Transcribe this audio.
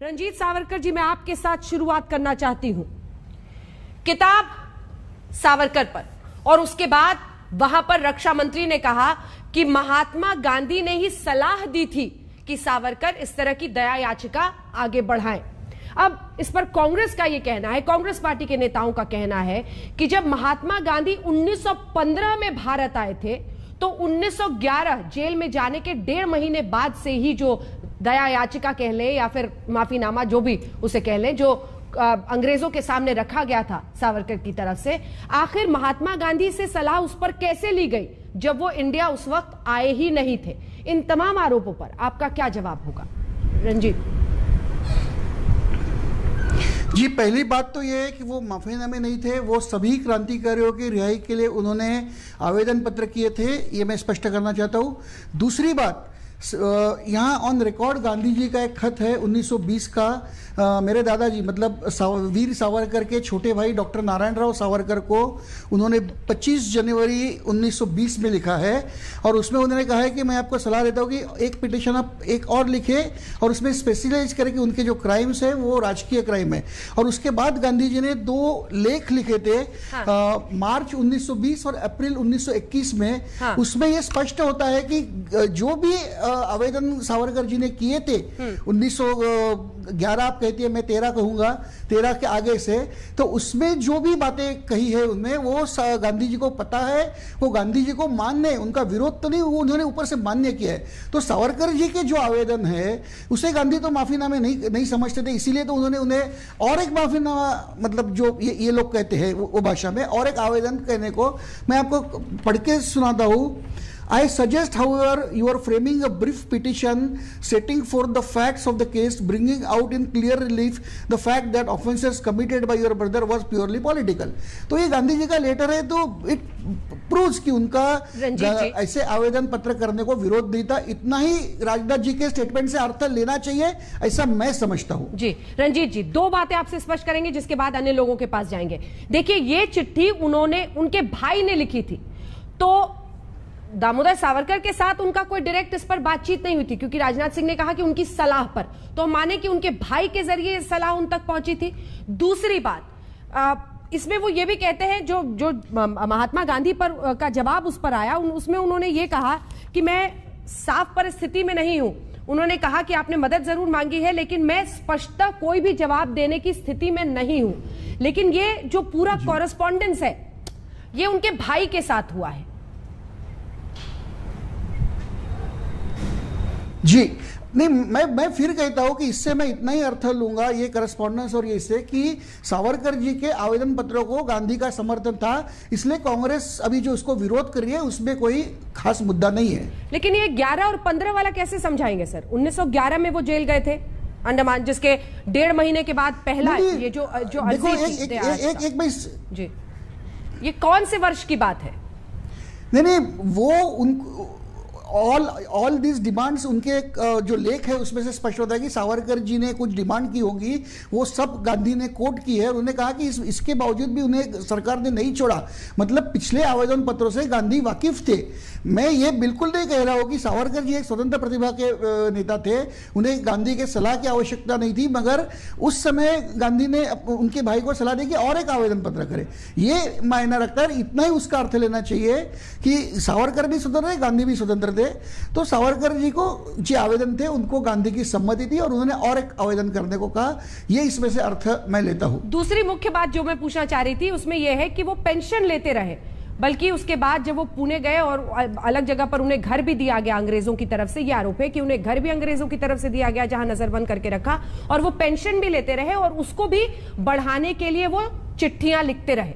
रंजीत सावरकर जी, मैं आपके साथ शुरुआत करना चाहती हूं किताब सावरकर पर, और उसके बाद वहां पर रक्षा मंत्री ने कहा कि महात्मा गांधी ने ही सलाह दी थी कि सावरकर इस तरह की दया याचिका आगे बढ़ाएं। अब इस पर कांग्रेस का यह कहना है, कांग्रेस पार्टी के नेताओं का कहना है कि जब महात्मा गांधी 1915 में भारत आए थे तो 1911 जेल में जाने के 1.5 महीने बाद से ही जो दया याचिका कह लें या फिर माफीनामा जो भी उसे कह लें, जो अंग्रेजों के सामने रखा गया था सावरकर की तरफ से, आखिर महात्मा गांधी से सलाह उस पर कैसे ली गई जब वो इंडिया उस वक्त आए ही नहीं थे? इन तमाम आरोपों पर आपका क्या जवाब होगा रंजीत जी? पहली बात तो यह है कि वो माफीनामे नहीं थे, वो सभी क्रांतिकारियों की रिहाई के लिए उन्होंने आवेदन पत्र किए थे, ये मैं स्पष्ट करना चाहता हूँ। दूसरी बात, यहाँ ऑन रिकॉर्ड गांधी जी का एक खत है 1920 का, मेरे दादाजी मतलब वीर सावरकर के छोटे भाई डॉक्टर नारायण राव सावरकर को उन्होंने 25 जनवरी 1920 में लिखा है, और उसमें उन्होंने कहा है कि मैं आपको सलाह देता हूँ कि एक पिटिशन आप एक और लिखे और उसमें स्पेशलाइज करें कि उनके जो क्राइम्स है वो राजकीय क्राइम है। और उसके बाद गांधी जी ने 2 लेख लिखे थे, हाँ। मार्च 1920 और अप्रैल 1921 में, हाँ। उसमें यह स्पष्ट होता है कि जो भी आवेदन सावरकर जी ने किए थे 1911, आप कहती है मैं 13 कहूंगा, 13 के आगे से, तो उसमें जो भी बातें कही है उनमें वो गांधी जी को पता है, वो गांधी जी को मान्य, उनका विरोध तो नहीं, वो उन्होंने ऊपर से मान्य किया है। तो सावरकर जी के जो आवेदन है उसे गांधी तो माफीनामे नहीं समझते थे, इसीलिए तो उन्होंने उन्हें और एक माफीनामा, मतलब जो ये लोग कहते हैं वो भाषा में और एक आवेदन कहने को मैं आपको पढ़ के सुनाता हूं। I suggest, however, you are framing a brief petition setting forth the facts of the case, bringing out in clear relief the fact that offences committed by your brother was purely political. तो ये गांधी जी का letter है, तो it proves कि उनका ऐसे आवेदन पत्र करने को विरोध नहीं था। इतना ही राजनाथ जी के स्टेटमेंट से अर्थ लेना चाहिए, ऐसा मैं समझता हूं। जी रंजीत जी, 2 बातें आपसे स्पष्ट करेंगे जिसके बाद अन्य लोगों के पास जाएंगे। देखिए, ये चिट्ठी उन्होंने, उनके भाई ने लिखी थी, तो दामोदर सावरकर के साथ उनका कोई डायरेक्ट इस पर बातचीत नहीं हुई थी, क्योंकि राजनाथ सिंह ने कहा कि उनकी सलाह पर, तो हम माने कि उनके भाई के जरिए सलाह उन तक पहुंची थी। दूसरी बात, इसमें वो ये भी कहते हैं, जो महात्मा गांधी पर का जवाब उस पर आया, उसमें उन्होंने ये कहा कि मैं साफ परिस्थिति में नहीं हूं। उन्होंने कहा कि आपने मदद जरूर मांगी है, लेकिन मैं स्पष्टता कोई भी जवाब देने की स्थिति में नहीं हूं। लेकिन ये जो पूरा कॉरेस्पॉन्डेंस है, ये उनके भाई के साथ हुआ है। जी नहीं, मैं फिर कहता हूं कि इससे मैं इतना ही अर्थ लूंगा, ये करस्पॉन्डेंस और ये इससे, कि सावरकर जी के आवेदन पत्रों को गांधी का समर्थन था, इसलिए कांग्रेस अभी जो उसको विरोध कर रही है उसमें कोई खास मुद्दा नहीं है। लेकिन ये 11 और 15 वाला कैसे समझाएंगे सर? 1911 में वो जेल गए थे अंडमान, जिसके 1.5 महीने के बाद पहला ये जो देखो एक जी, ये कौन से वर्ष की बात है? नहीं, वो ऑल दिस डिमांड्स, उनके जो लेख है उसमें से स्पष्ट होता है कि सावरकर जी ने कुछ डिमांड की होगी, वो सब गांधी ने कोट की है। उन्होंने कहा कि इसके बावजूद भी उन्हें सरकार ने नहीं छोड़ा, मतलब पिछले आवेदन पत्रों से गांधी वाकिफ थे। मैं ये बिल्कुल नहीं कह रहा हूं कि सावरकर जी एक स्वतंत्र प्रतिभा के नेता थे, उन्हें गांधी के सलाह की आवश्यकता नहीं थी, मगर उस समय गांधी ने उनके भाई को सलाह दी कि और एक आवेदन पत्र करे। ये मायना रखता है, इतना ही उसका अर्थ लेना चाहिए कि सावरकर भी स्वतंत्र थे, गांधी भी स्वतंत्र थे। तो सावरकर जी को जो आवेदन थे उनको गांधी की सम्मति थी और उन्होंने और एक आवेदन करने को कहा, ये इसमें से अर्थ मैं लेता हूं। दूसरी मुख्य बात जो मैं पूछना चाह रही थी उसमें यह है कि वो पेंशन लेते रहे, बल्कि उसके बाद जब वो पुणे गए और अलग जगह पर उन्हें घर भी दिया गया अंग्रेजों की तरफ से, यह आरोप है कि उन्हें घर भी अंग्रेजों की तरफ से दिया गया जहां नजरबंद करके रखा, और वो पेंशन भी लेते रहे और उसको भी बढ़ाने के लिए वो चिट्ठियां लिखते रहे।